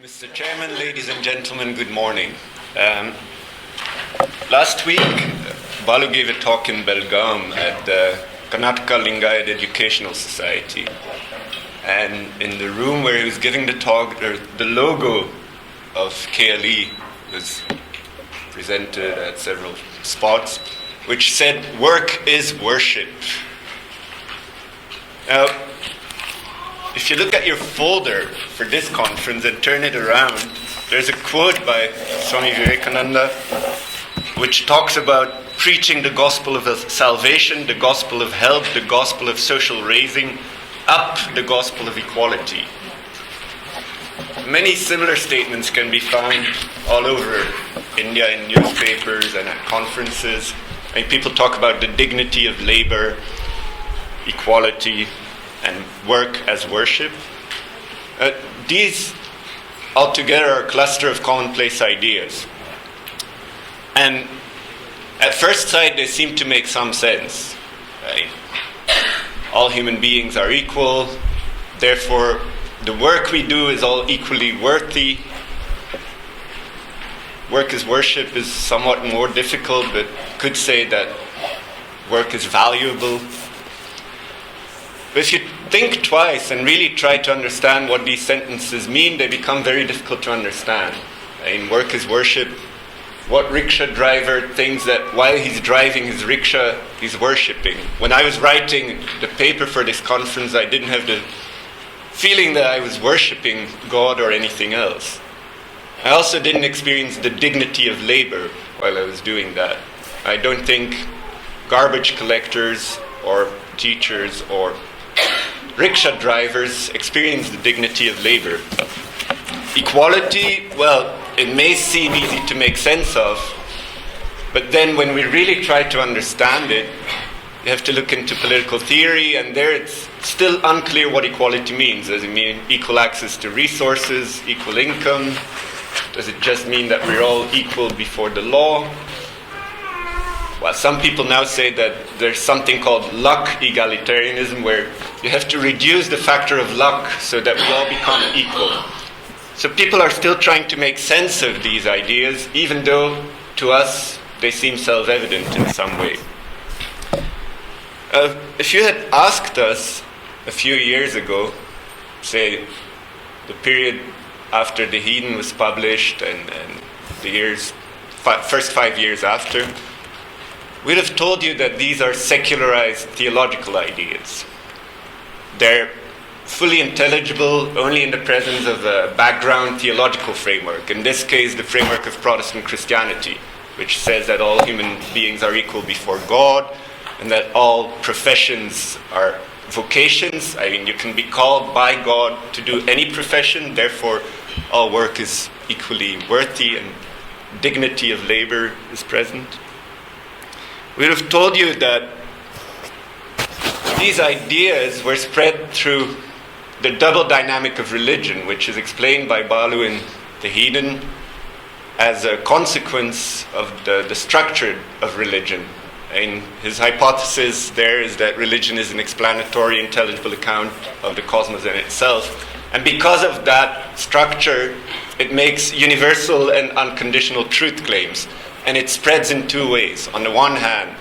Mr. Chairman, ladies and gentlemen, good morning. Last week, Balu gave a talk in Belgaum at the Karnataka Lingayat Educational Society. And in the room where he was giving the talk, the logo of KLE was presented at several spots, which said, "Work is worship." Now, if you look at your folder for this conference and turn it around, there's a quote by Swami Vivekananda which talks about preaching the gospel of salvation, the gospel of help, the gospel of social raising, up the gospel of equality. Many similar statements can be found all over India in newspapers and at conferences. People talk about the dignity of labor, equality, and work as worship. These altogether are a cluster of commonplace ideas. And at first sight, they seem to make some sense. Right? All human beings are equal, therefore the work we do is all equally worthy. Work as worship is somewhat more difficult, but could say that work is valuable. But if you think twice and really try to understand what these sentences mean, they become very difficult to understand. In work is worship, what rickshaw driver thinks that while he's driving his rickshaw, he's worshipping? When I was writing the paper for this conference, I didn't have the feeling that I was worshipping God or anything else. I also didn't experience the dignity of labor while I was doing that. I don't think garbage collectors or teachers or rickshaw drivers experience the dignity of labor. Equality, well, it may seem easy to make sense of, but then when we really try to understand it, you have to look into political theory, and there it's still unclear what equality means. Does it mean equal access to resources, equal income? Does it just mean that we're all equal before the law? Well, some people now say that there's something called luck egalitarianism, where you have to reduce the factor of luck so that we all become equal. So people are still trying to make sense of these ideas, even though to us they seem self-evident in some way. If you had asked us a few years ago, say the period after The Heathen was published and the first 5 years after, we'd have told you that these are secularized theological ideas. They're fully intelligible only in the presence of a background theological framework, in this case the framework of Protestant Christianity, which says that all human beings are equal before God and that all professions are vocations. I mean, you can be called by God to do any profession, therefore all work is equally worthy and dignity of labor is present. We would have told you that these ideas were spread through the double dynamic of religion, which is explained by Balu in The Heathen as a consequence of the structure of religion. And his hypothesis there is that religion is an explanatory, intelligible account of the cosmos in itself. And because of that structure, it makes universal and unconditional truth claims. And it spreads in two ways. On the one hand,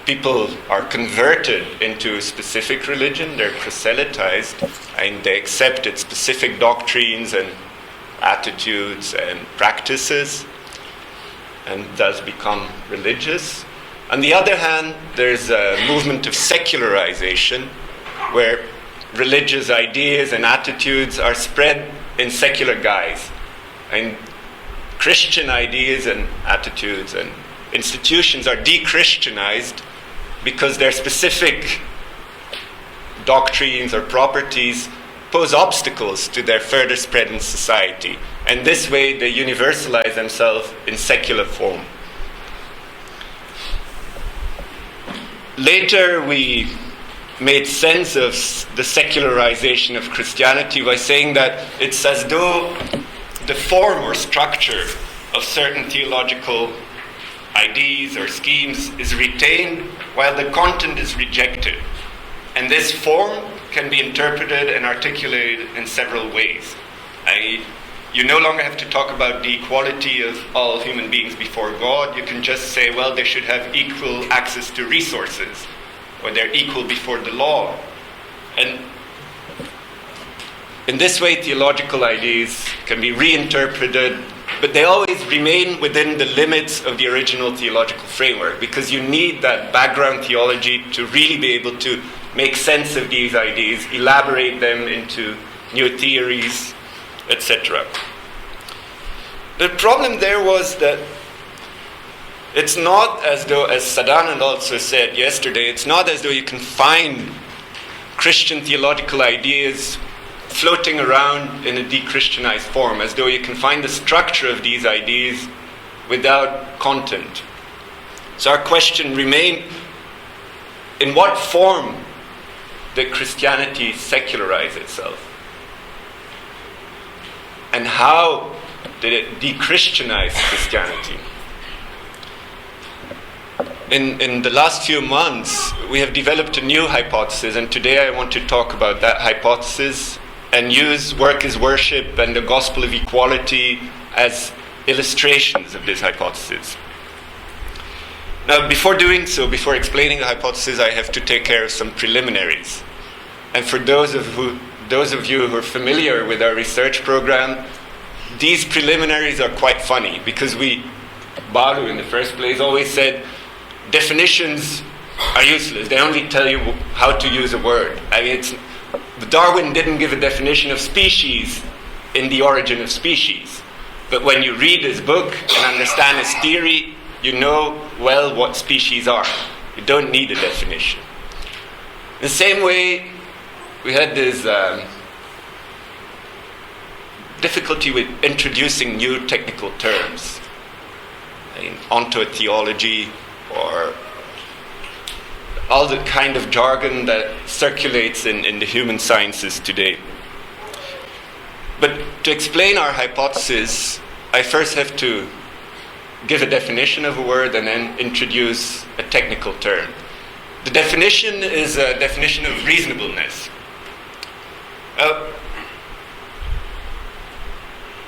people are converted into a specific religion, they're proselytized, and they accept its specific doctrines and attitudes and practices, and thus become religious. On the other hand, there's a movement of secularization, where religious ideas and attitudes are spread in secular guise. And Christian ideas and attitudes and institutions are de-Christianized because their specific doctrines or properties pose obstacles to their further spread in society. And this way they universalize themselves in secular form. Later we made sense of the secularization of Christianity by saying that it's as though the form or structure of certain theological ideas or schemes is retained while the content is rejected. And this form can be interpreted and articulated in several ways. you no longer have to talk about the equality of all human beings before God. You can just say, well, they should have equal access to resources, or they're equal before the law. And in this way, theological ideas can be reinterpreted, but they always remain within the limits of the original theological framework, because you need that background theology to really be able to make sense of these ideas, elaborate them into new theories, etc. The problem there was that it's not as though, as Sadanand also said yesterday, it's not as though you can find Christian theological ideas floating around in a de-Christianized form, as though you can find the structure of these ideas without content. So our question remained, in what form did Christianity secularize itself? And how did it de-Christianize Christianity? In the last few months, we have developed a new hypothesis, and today I want to talk about that hypothesis and use work is worship and the gospel of equality as illustrations of this hypothesis. Now, before doing so, before explaining the hypothesis, I have to take care of some preliminaries. And for those of you who are familiar with our research program, these preliminaries are quite funny, because Balu in the first place always said, definitions are useless. They only tell you how to use a word. I mean, Darwin didn't give a definition of species in The Origin of Species. But when you read his book and understand his theory, you know well what species are. You don't need a definition. In the same way, we had this difficulty with introducing new technical terms, ontotheology, or all the kind of jargon that circulates in the human sciences today. But to explain our hypothesis, I first have to give a definition of a word and then introduce a technical term. The definition is a definition of reasonableness.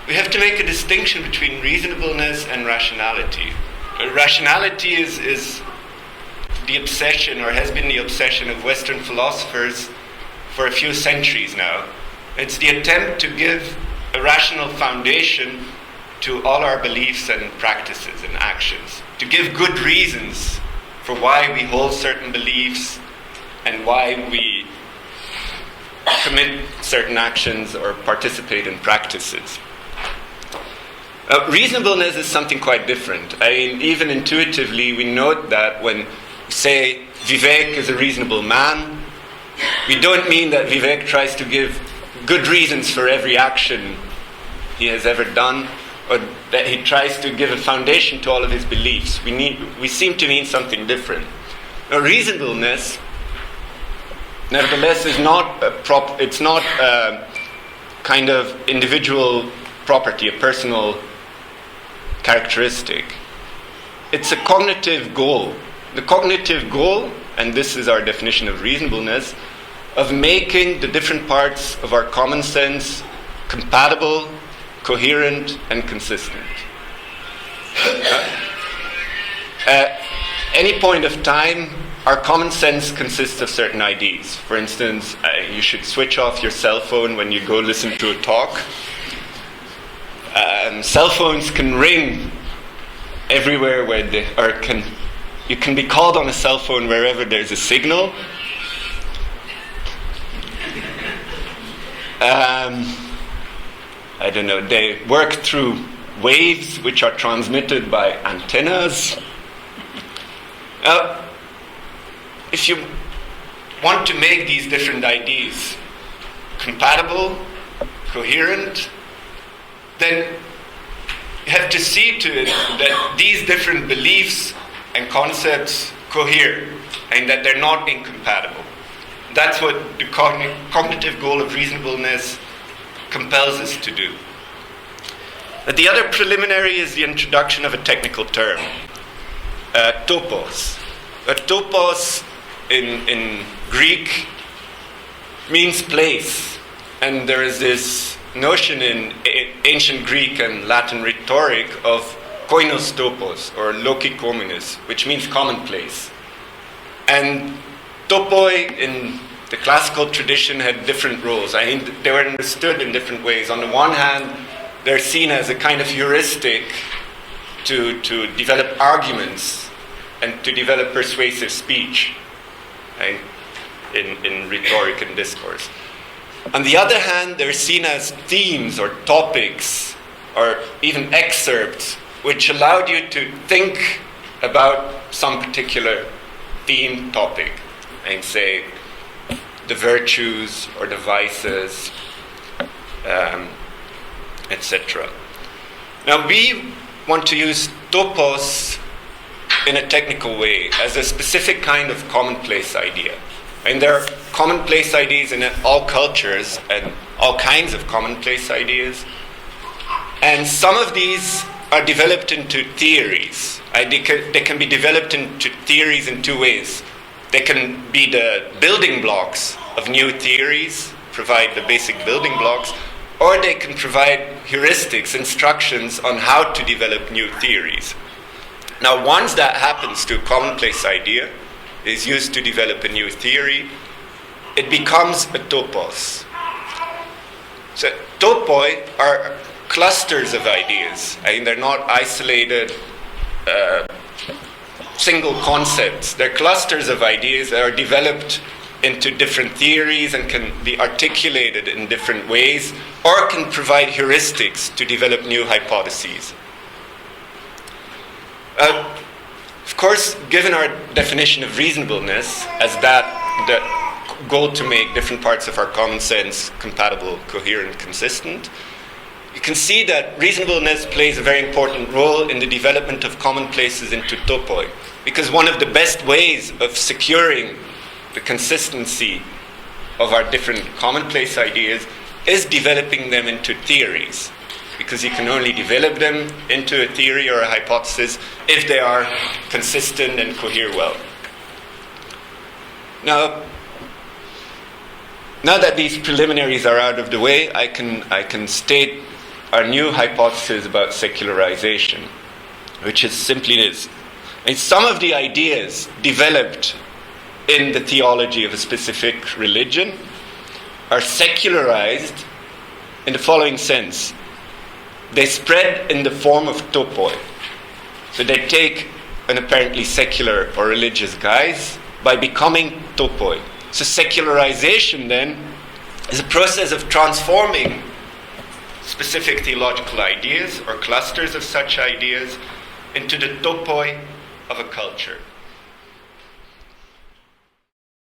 We have to make a distinction between reasonableness and rationality. Rationality is the obsession, or has been the obsession, of Western philosophers for a few centuries now. It's the attempt to give a rational foundation to all our beliefs and practices and actions, to give good reasons for why we hold certain beliefs and why we commit certain actions or participate in practices. Reasonableness is something quite different. I mean, even intuitively, we note that when we say Vivek is a reasonable man, we don't mean that Vivek tries to give good reasons for every action he has ever done, or that he tries to give a foundation to all of his beliefs. We seem to mean something different. Now, reasonableness, nevertheless, is not it's not a kind of individual property, a personal characteristic. It's a cognitive goal. The cognitive goal, and this is our definition of reasonableness, of making the different parts of our common sense compatible, coherent, and consistent. At any point of time, our common sense consists of certain ideas. For instance, you should switch off your cell phone when you go listen to a talk. Cell phones can ring everywhere you can be called on a cell phone wherever there's a signal. I don't know, they work through waves which are transmitted by antennas. If you want to make these different ideas compatible, coherent, then you have to see to it that these different beliefs and concepts cohere and that they're not incompatible. That's what the cognitive goal of reasonableness compels us to do. The other preliminary is the introduction of a technical term, topos. Topos in Greek means place, and there is this notion in ancient Greek and Latin rhetoric of koinos topos, or loci communis, which means commonplace. And topoi in the classical tradition had different roles. I mean, they were understood in different ways. On the one hand, they're seen as a kind of heuristic to develop arguments and to develop persuasive speech in rhetoric and discourse. On the other hand, they're seen as themes or topics or even excerpts which allowed you to think about some particular theme topic and say the virtues or the vices, etc. Now we want to use topos in a technical way as a specific kind of commonplace idea. And there are commonplace ideas in all cultures and all kinds of commonplace ideas. And some of these are developed into theories. They can be developed into theories in two ways. They can be the building blocks of new theories, provide the basic building blocks, or they can provide heuristics, instructions on how to develop new theories. Now, once that happens to a commonplace idea, is used to develop a new theory, it becomes a topos. So topoi are clusters of ideas. I mean, they're not isolated single concepts. They're clusters of ideas that are developed into different theories and can be articulated in different ways, or can provide heuristics to develop new hypotheses. Of course, given our definition of reasonableness as that the goal to make different parts of our common sense compatible, coherent, consistent, you can see that reasonableness plays a very important role in the development of commonplaces into topoi, because one of the best ways of securing the consistency of our different commonplace ideas is developing them into theories, because you can only develop them into a theory or a hypothesis if they are consistent and cohere well. Now that these preliminaries are out of the way, I can state our new hypothesis about secularization, which is simply this. And some of the ideas developed in the theology of a specific religion are secularized in the following sense. They spread in the form of topoi. So they take an apparently secular or religious guise by becoming topoi. So secularization then is a process of transforming specific theological ideas or clusters of such ideas into the topoi of a culture.